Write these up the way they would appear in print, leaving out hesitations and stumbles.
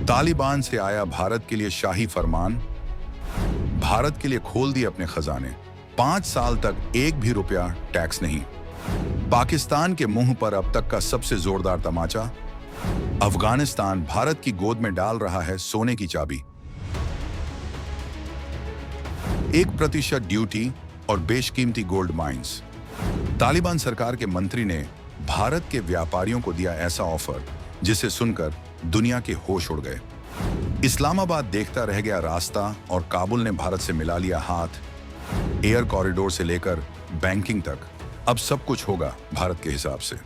तालिबान से आया भारत के लिए शाही फरमान, भारत के लिए खोल दिए अपने खजाने। 5 साल तक एक भी रुपया टैक्स नहीं। पाकिस्तान के मुंह पर अब तक का सबसे जोरदार तमाचा। अफगानिस्तान भारत की गोद में डाल रहा है सोने की चाबी। 1% ड्यूटी और बेशकीमती गोल्ड माइंस। तालिबान सरकार के मंत्री ने भारत के व्यापारियों को दिया ऐसा ऑफर जिसे सुनकर दुनिया के होश उड़ गए। इस्लामाबाद देखता रह गया रास्ता और काबुल ने भारत से मिला लिया हाथ। एयर कॉरिडोर से लेकर बैंकिंग तक अब सब कुछ होगा भारत के हिसाब से।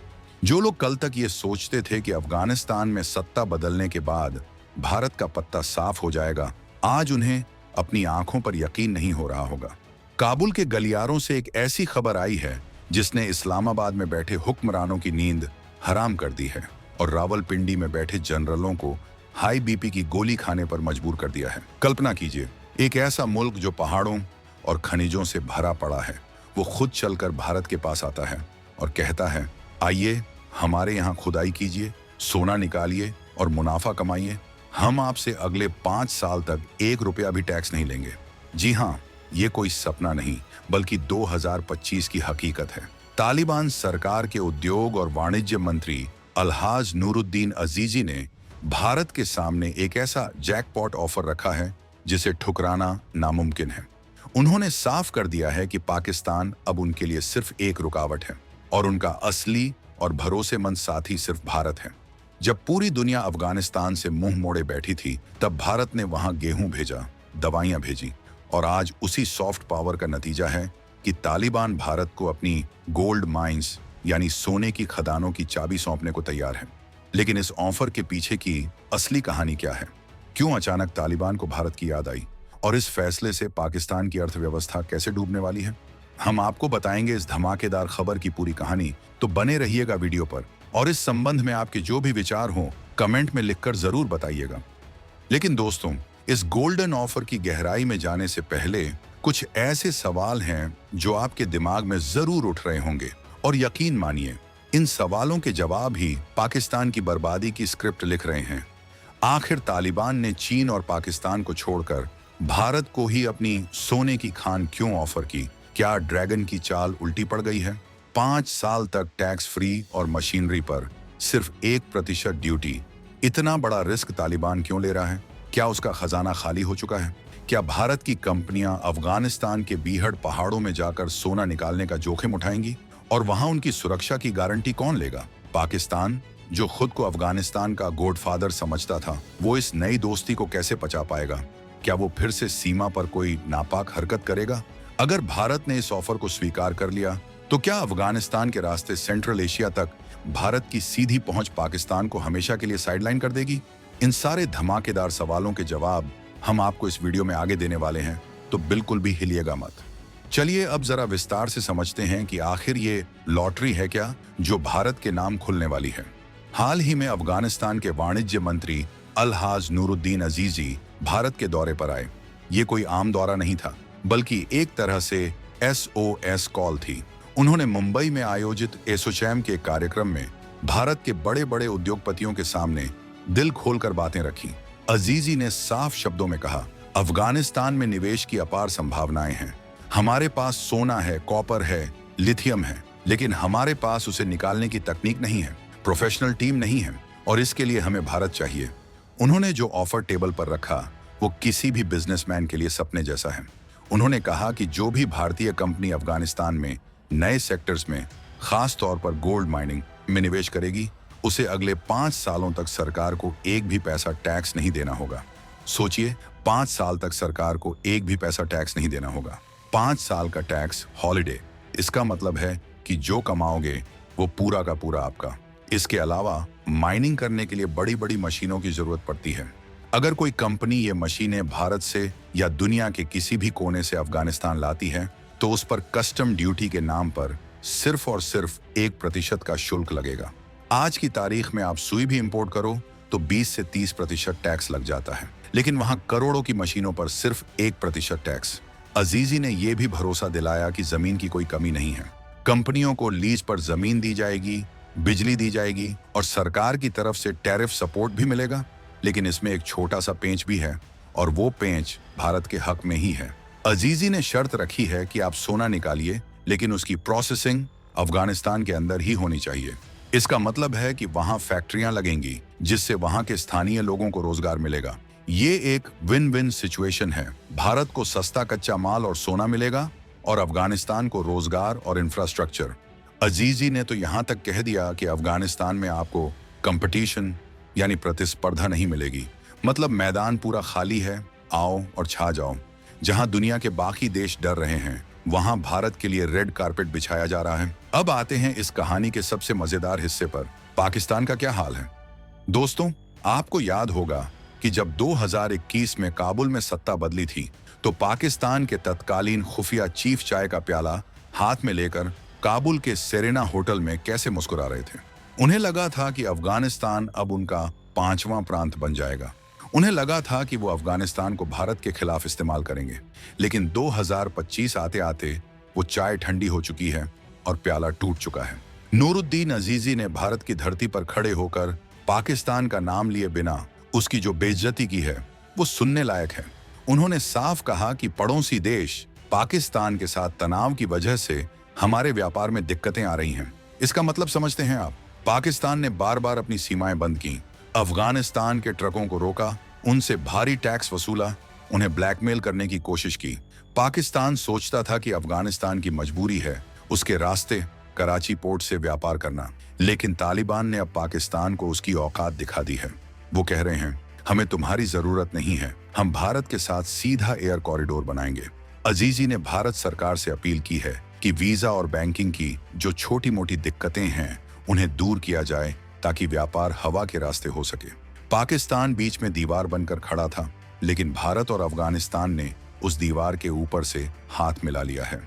जो लोग कल तक ये सोचते थे कि अफगानिस्तान में सत्ता बदलने के बाद भारत का पत्ता साफ हो जाएगा, आज उन्हें अपनी आंखों पर यकीन नहीं हो रहा होगा। काबुल के गलियारों से एक ऐसी खबर आई है जिसने इस्लामाबाद में बैठे हुक्मरानों की नींद हराम कर दी है और रावलपिंडी में बैठे जनरलों को हाई बीपी की गोली खाने पर मजबूर कर दिया है। कल्पना कीजिए, एक ऐसा मुल्क जो पहाड़ों और खनिजों से भरा पड़ा है, वो खुद चलकर भारत के पास आता है और कहता है, आइए हमारे यहाँ खुदाई कीजिए, सोना निकालिए और मुनाफा कमाइए। हम आपसे अगले 5 साल तक 1 रुपया भी टैक्स नहीं लेंगे। जी हाँ, ये कोई सपना नहीं बल्कि 2025 की हकीकत है। तालिबान सरकार के उद्योग और वाणिज्य मंत्री अलहाज नूरुद्दीन अजीजी ने भारत के सामने एक ऐसा जैकपॉट ऑफर रखा है जिसे ठुकराना नामुमकिन है। उन्होंने साफ कर दिया है कि पाकिस्तान अब उनके लिए सिर्फ एक रुकावट है और उनका असली और भरोसेमंद साथी सिर्फ भारत है। जब पूरी दुनिया अफगानिस्तान से मुंह मोड़े बैठी थी, तब भारत ने वहां गेहूं भेजा, दवाइयां भेजी और आज उसी सॉफ्ट पावर का नतीजा है कि तालिबान भारत को अपनी गोल्ड माइंस यानी सोने की खदानों की चाबी सौंपने को तैयार है। लेकिन इस ऑफर के पीछे की असली कहानी क्या है? क्यों अचानक तालिबान को भारत की याद आई और इस फैसले से पाकिस्तान की अर्थव्यवस्था कैसे डूबने वाली है? हम आपको बताएंगे इस धमाकेदार खबर की पूरी कहानी, तो बने रहिएगा वीडियो पर। और इस संबंध में आपके जो भी विचार हों कमेंट में लिखकर जरूर बताइएगा। लेकिन दोस्तों, इस गोल्डन ऑफर की गहराई में जाने से पहले कुछ ऐसे सवाल हैं जो आपके दिमाग में जरूर उठ रहे होंगे और यकीन मानिए, इन सवालों के जवाब ही पाकिस्तान की बर्बादी की स्क्रिप्ट लिख रहे हैं। आखिर तालिबान ने चीन और पाकिस्तान को छोड़कर भारत को ही अपनी सोने की खान क्यों ऑफर की? क्या ड्रैगन की चाल उल्टी पड़ गई है? 5 साल तक टैक्स फ्री और मशीनरी पर सिर्फ 1% ड्यूटी। इतना बड़ा रिस्क तालिबान क्यों ले रहा है? क्या उसका खजाना खाली हो चुका है? क्या भारत की कंपनियां अफगानिस्तान के बीहड़ पहाड़ों में जाकर सोना निकालने का जोखिम उठाएंगी? और वहां उनकी सुरक्षा की गारंटी कौन लेगा? पाकिस्तान, जो खुद को अफगानिस्तान का गॉडफादर समझता था, वो इस नई दोस्ती को कैसे पचा पाएगा? क्या वो फिर से सीमा पर कोई नापाक हरकत करेगा? अगर भारत ने इस ऑफर को स्वीकार कर लिया तो क्या अफगानिस्तान के रास्ते सेंट्रल एशिया तक भारत की सीधी पहुंच पाकिस्तान को हमेशा के लिए साइडलाइन कर देगी? इन सारे धमाकेदार सवालों के जवाब हम आपको इस वीडियो में आगे देने वाले हैं, तो बिल्कुल भी हिलिएगा मत। चलिए अब जरा विस्तार से समझते हैं कि आखिर ये लॉटरी है क्या जो भारत के नाम खुलने वाली है। हाल ही में अफगानिस्तान के वाणिज्य मंत्री अलहाज नूरुद्दीन अजीजी भारत के दौरे पर आए। ये कोई आम दौरा नहीं था, बल्कि एक तरह से SOS कॉल थी। उन्होंने मुंबई में आयोजित एसोचैम के कार्यक्रम में भारत के बड़े बड़े उद्योगपतियों के सामने दिल खोलकर बातें रखी। अजीजी ने साफ शब्दों में कहा, अफगानिस्तान में निवेश की अपार संभावनाएं हैं। हमारे पास सोना है, कॉपर है, लिथियम है, लेकिन हमारे पास उसे निकालने की तकनीक नहीं है, प्रोफेशनल टीम नहीं है और इसके लिए हमें भारत चाहिए। उन्होंने जो ऑफर टेबल पर रखा वो किसी भी बिजनेसमैन के लिए सपने जैसा है। उन्होंने कहा कि जो भी भारतीय कंपनी अफगानिस्तान में नए सेक्टर्स में, खास तौर पर गोल्ड माइनिंग में निवेश करेगी, उसे अगले 5 सालों तक सरकार को एक भी पैसा टैक्स नहीं देना होगा। सोचिए, 5 साल तक सरकार को एक भी पैसा टैक्स नहीं देना होगा। 5 साल का टैक्स हॉलिडे। इसका मतलब है कि जो कमाओगे वो पूरा का पूरा आपका। इसके अलावा माइनिंग करने के लिए बड़ी बड़ी मशीनों की जरूरत पड़ती है। अगर कोई कंपनी ये मशीनें भारत से या दुनिया के किसी भी कोने से अफगानिस्तान लाती है तो उस पर कस्टम ड्यूटी के नाम पर सिर्फ और सिर्फ 1% का शुल्क लगेगा। आज की तारीख में आप सुई भी इंपोर्ट करो तो 20 से 30% टैक्स लग जाता है, लेकिन वहां करोड़ों की मशीनों पर सिर्फ 1% टैक्स। अजीजी ने यह भी भरोसा दिलाया कि जमीन की कोई कमी नहीं है। कंपनियों को लीज पर जमीन दी जाएगी, बिजली दी जाएगी और सरकार की तरफ से टैरिफ सपोर्ट भी मिलेगा। लेकिन इसमें एक छोटा सा पेंच भी है, और वो पेंच भारत के हक में ही है। अजीजी ने शर्त रखी है कि आप सोना निकालिए, लेकिन उसकी प्रोसेसिंग अफगानिस्तान के अंदर ही होनी चाहिए। इसका मतलब है कि वहां फैक्ट्रियां लगेंगी, जिससे वहां के स्थानीय लोगों को रोजगार मिलेगा। ये एक विन विन सिचुएशन है। भारत को सस्ता कच्चा माल और सोना मिलेगा, और अफगानिस्तान को रोजगार और इंफ्रास्ट्रक्चर। अजीजी ने तो यहां तक कह दिया कि अफगानिस्तान में आपको कंपटीशन यानी प्रतिस्पर्धा नहीं मिलेगी। मतलब मैदान पूरा खाली है, आओ और छा जाओ। जहां दुनिया के बाकी देश डर रहे हैं, वहां भारत के लिए रेड कारपेट बिछाया जा रहा है। अब आते हैं इस कहानी के सबसे मजेदार हिस्से पर। पाकिस्तान का क्या हाल है? दोस्तों, आपको याद होगा कि जब 2021 में काबुल में सत्ता बदली थी, तो पाकिस्तान के तत्कालीन खुफिया चीफ चाय का प्याला हाथ में लेकर काबुल के सेरेना होटल में कैसे मुस्कुरा रहे थे। उन्हें लगा था कि अफगानिस्तान अब उनका 5वां प्रांत बन जाएगा। उन्हें लगा था कि वो अफगानिस्तान को भारत के खिलाफ इस्तेमाल करेंगे। लेकिन 2025 आते आते वो चाय ठंडी हो चुकी है और प्याला टूट चुका है। नूरुद्दीन अजीजी ने भारत की धरती पर खड़े होकर पाकिस्तान का नाम लिए बिना उसकी जो बेइज्जती की है, वो सुनने लायक है। उन्होंने साफ कहा कि पड़ोसी देश पाकिस्तान के साथ तनाव की वजह से हमारे व्यापार में दिक्कतें आ रही हैं। इसका मतलब समझते हैं आप? पाकिस्तान ने बार बार अपनी सीमाएं बंद की, अफगानिस्तान के ट्रकों को रोका, उनसे भारी टैक्स वसूला, उन्हें ब्लैकमेल करने की कोशिश की। पाकिस्तान सोचता था कि अफगानिस्तान की मजबूरी है उसके रास्ते कराची पोर्ट से व्यापार करना, लेकिन तालिबान ने अब पाकिस्तान को उसकी औकात दिखा दी है। वो कह रहे हैं, हमें तुम्हारी जरूरत नहीं है, हम भारत के साथ सीधा एयर कॉरिडोर बनाएंगे। अजीजी ने भारत सरकार से अपील की है कि वीजा और बैंकिंग की जो छोटी मोटी दिक्कतें हैं उन्हें दूर किया जाए, ताकि व्यापार हवा के रास्ते हो सके। पाकिस्तान बीच में दीवार बनकर खड़ा था, लेकिन भारत और अफगानिस्तान ने उस दीवार के ऊपर से हाथ मिला लिया है।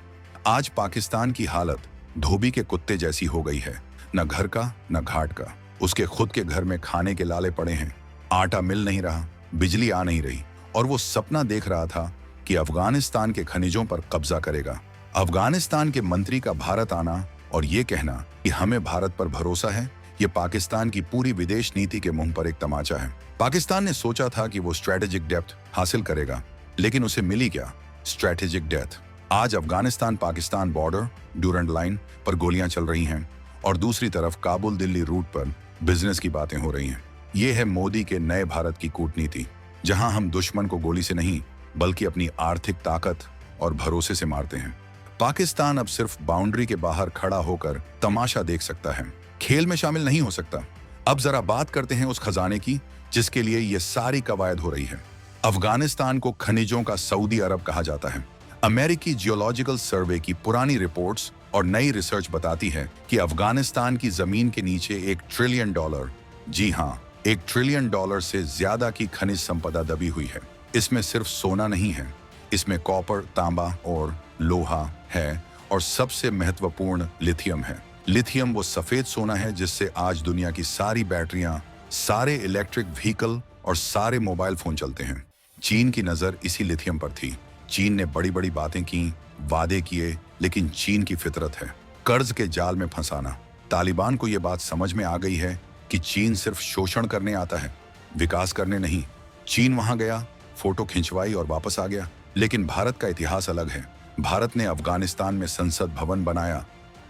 आज पाकिस्तान की हालत धोबी के कुत्ते जैसी हो गई है, न घर का न घाट का। उसके खुद के घर में खाने के लाले पड़े हैं, आटा मिल नहीं रहा, बिजली आ नहीं रही, और वो सपना देख रहा था कि अफगानिस्तान के खनिजों पर कब्जा करेगा। अफगानिस्तान के मंत्री का भारत आना और ये कहना कि हमें भारत पर भरोसा है, ये पाकिस्तान की पूरी विदेश नीति के मुंह पर एक तमाचा है। पाकिस्तान ने सोचा था कि वो स्ट्रेटेजिक डेप्थ हासिल करेगा, लेकिन उसे मिली क्या? Strategic death. आज Afghanistan Pakistan border Durand line पर गोलियां चल रही हैं, और दूसरी तरफ काबुल दिल्ली रूट पर बिजनेस की बातें हो रही हैं। ये है मोदी के नए भारत की कूटनीति, जहां हम दुश्मन को गोली से नहीं बल्कि अपनी आर्थिक ताकत और भरोसे से मारते हैं। पाकिस्तान अब सिर्फ बाउंड्री के बाहर खड़ा होकर तमाशा देख सकता है, खेल में शामिल नहीं हो सकता। अब जरा बात करते हैं उस खजाने की जिसके लिए ये सारी कवायद हो रही है। अफगानिस्तान को खनिजों का सऊदी अरब कहा जाता है। अमेरिकी जियोलॉजिकल सर्वे की पुरानी रिपोर्ट्स और नई रिसर्च बताती है कि अफगानिस्तान की जमीन के नीचे $1 ट्रिलियन, जी हाँ, $1 ट्रिलियन से ज्यादा की खनिज संपदा दबी हुई है। इसमें सिर्फ सोना नहीं है, इसमें कॉपर, तांबा और लोहा है, और सबसे महत्वपूर्ण लिथियम है। लिथियम वो सफेद सोना है जिससे आज दुनिया की सारी बैटरियां, सारे इलेक्ट्रिक व्हीकल और सारे मोबाइल फोन चलते हैं। चीन की नजर इसी लिथियम पर थी। चीन ने बड़ी बड़ी बातें की, वादे किए, लेकिन चीन की फितरत है कर्ज के जाल में फंसाना। तालिबान को यह बात समझ में आ गई है कि चीन सिर्फ शोषण करने आता है, विकास करने नहीं। चीन वहां गया, फोटो खिंचवाई और वापस आ गया। लेकिन भारत का इतिहास अलग है। भारत ने अफगानिस्तान में संसद भवन बनाया,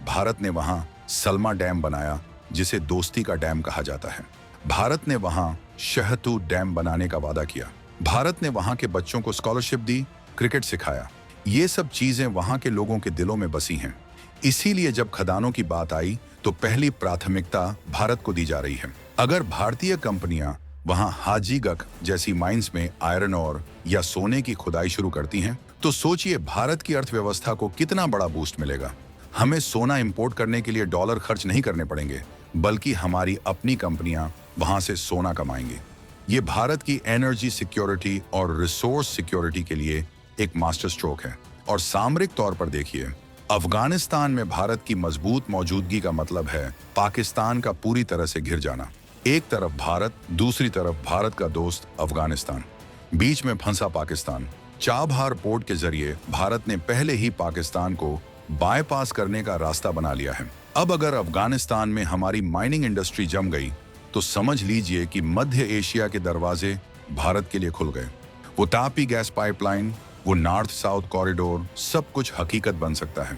भारत ने वहां सलमा डैम बनाया जिसे दोस्ती का डैम कहा जाता है। भारत ने वहां शहतूत डैम बनाने का वादा किया। भारत ने वहां के बच्चों को स्कॉलरशिप दी, क्रिकेट सिखाया। ये सब चीजें वहां के लोगों के दिलों में बसी हैं। इसीलिए जब खदानों की बात आई तो पहली प्राथमिकता भारत को दी जा रही है। अगर भारतीय कंपनियां वहां हाजीगक जैसी माइंस में आयरन और या सोने की खुदाई शुरू करती हैं, तो सोचिए भारत की अर्थव्यवस्था को कितना बड़ा बूस्ट मिलेगा। हमें सोना इंपोर्ट करने के लिए डॉलर खर्च नहीं करने पड़ेंगे, बल्कि हमारी अपनी कंपनियां वहां से सोना कमाएंगी। ये भारत की एनर्जी सिक्योरिटी और रिसोर्स सिक्योरिटी के लिए एक मास्टर स्ट्रोक है। और सामरिक तौर पर देखिए, अफगानिस्तान में भारत की मजबूत मौजूदगी का मतलब है पाकिस्तान का पूरी तरह से घिर जाना। एक तरफ भारत, दूसरी तरफ भारत का दोस्त अफगानिस्तान, बीच में फंसा पाकिस्तान। चाबहार पोर्ट के जरिए भारत ने पहले ही पाकिस्तान को बाईपास करने का रास्ता बना लिया है। अब अगर अफगानिस्तान में हमारी माइनिंग इंडस्ट्री जम गई तो समझ लीजिए कि मध्य एशिया के दरवाजे भारत के लिए खुल गए। वो तापी गैस पाइपलाइन, वो नॉर्थ साउथ कॉरिडोर, सब कुछ हकीकत बन सकता है।